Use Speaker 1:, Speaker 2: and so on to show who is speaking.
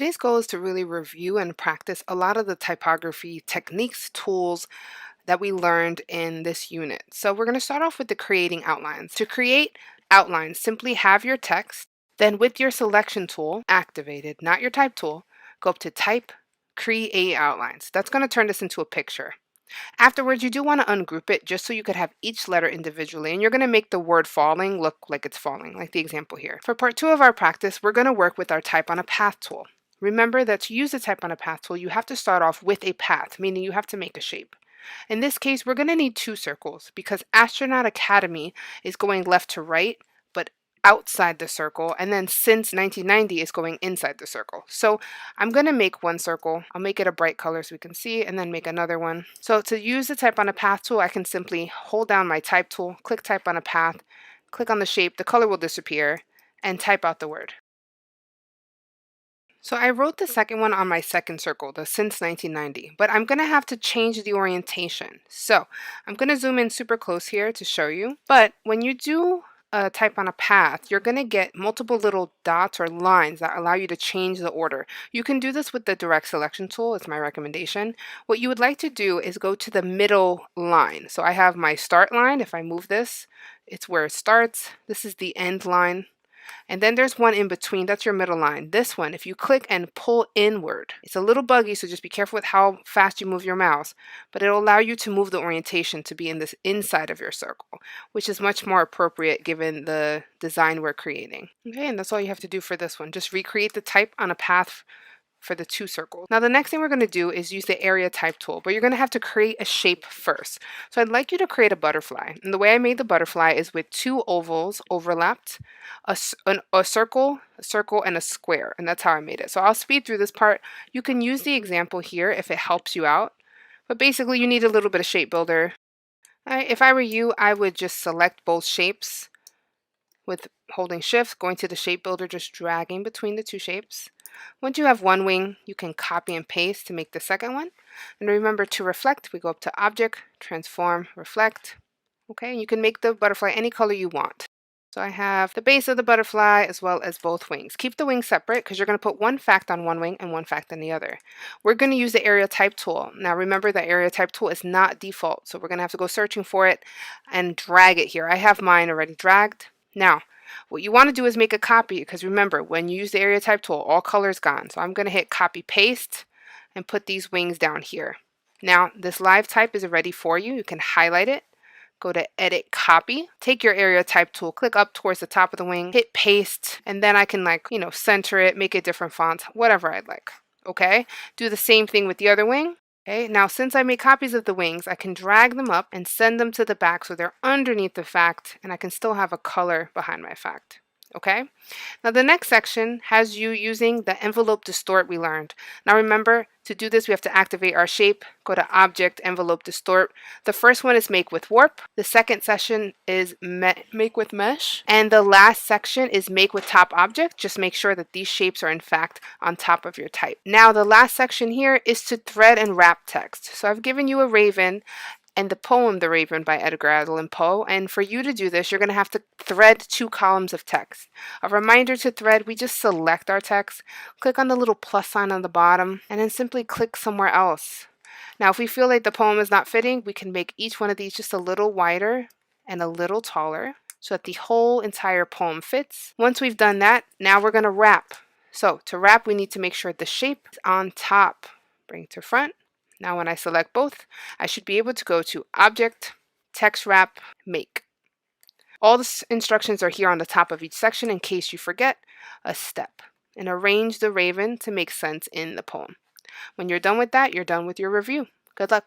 Speaker 1: Today's goal is to really review and practice a lot of the typography techniques, tools that we learned in this unit. So we're going to start off with the creating outlines. To create outlines, simply have your text, then with your selection tool activated, not your type tool, go up to Type, Create Outlines. That's going to turn this into a picture. Afterwards, you do want to ungroup it just so you could have each letter individually, and you're going to make the word falling look like it's falling, like the example here. For part 2 of our practice, we're going to work with our Type on a Path tool. Remember that to use the Type on a Path tool, you have to start off with a path, meaning you have to make a shape. In this case, we're going to need 2 circles because Astronaut Academy is going left to right, but outside the circle, and then since 1990 is going inside the circle. So I'm going to make one circle. I'll make it a bright color so we can see, and then make another one. So to use the Type on a Path tool, I can simply hold down my Type tool, click Type on a Path, click on the shape, the color will disappear, and type out the word. So I wrote the second one on my second circle, the since 1990, but I'm going to have to change the orientation. So I'm going to zoom in super close here to show you. But when you do Type on a Path, you're going to get multiple little dots or lines that allow you to change the order. You can do this with the direct selection tool, it's my recommendation. What you would like to do is go to the middle line. So I have my start line. If I move this, it's where it starts. This is the end line. And then there's one in between, that's your middle line. This one, if you click and pull inward, it's a little buggy, so just be careful with how fast you move your mouse, but it'll allow you to move the orientation to be in this inside of your circle, which is much more appropriate given the design we're creating. Okay, and that's all you have to do for this one. Just recreate the type on a path for the 2 circles. Now the next thing we're going to do is use the area type tool, but you're going to have to create a shape first. So I'd like you to create a butterfly. And the way I made the butterfly is with 2 ovals overlapped, a circle, and a square. And that's how I made it. So I'll speed through this part. You can use the example here if it helps you out. But basically you need a little bit of shape builder. If I were you, I would just select both shapes with holding shift, going to the shape builder, just dragging between the 2 shapes. Once you have one wing, you can copy and paste to make the second one. And remember to reflect, we go up to Object, Transform, Reflect. Okay, and you can make the butterfly any color you want. So I have the base of the butterfly as well as both wings. Keep the wings separate because you're going to put one fact on one wing and one fact on the other. We're going to use the area type tool. Now remember the area type tool is not default, so we're going to have to go searching for it and drag it here. I have mine already dragged. Now, what you want to do is make a copy because remember, when you use the area type tool, all colors gone. So I'm going to hit copy paste and put these wings down here. Now, this live type is ready for you. You can highlight it, go to edit copy, take your area type tool, click up towards the top of the wing, hit paste, and then I can center it, make it different fonts, whatever I'd like. Okay, do the same thing with the other wing. Okay, now since I made copies of the wings, I can drag them up and send them to the back so they're underneath the fact and I can still have a color behind my fact. Okay, now the next section has you using the envelope distort we learned. Now remember, to do this we have to activate our shape, go to Object, Envelope Distort. The first one is Make with Warp, the second section is Make with Mesh, and the last section is Make with Top Object. Just make sure that these shapes are in fact on top of your type. Now the last section here is to thread and wrap text. So I've given you a raven and the poem The Raven by Edgar Allan Poe, and for you to do this you're going to have to thread 2 columns of text. A reminder to thread, we just select our text, click on the little plus sign on the bottom, and then simply click somewhere else. Now if we feel like the poem is not fitting, we can make each one of these just a little wider and a little taller so that the whole entire poem fits. Once we've done that, now we're going to wrap. So to wrap, we need to make sure the shape is on top. Bring to front. Now when I select both, I should be able to go to Object, Text Wrap, Make. All the instructions are here on the top of each section in case you forget a step. And arrange the raven to make sense in the poem. When you're done with that, you're done with your review. Good luck.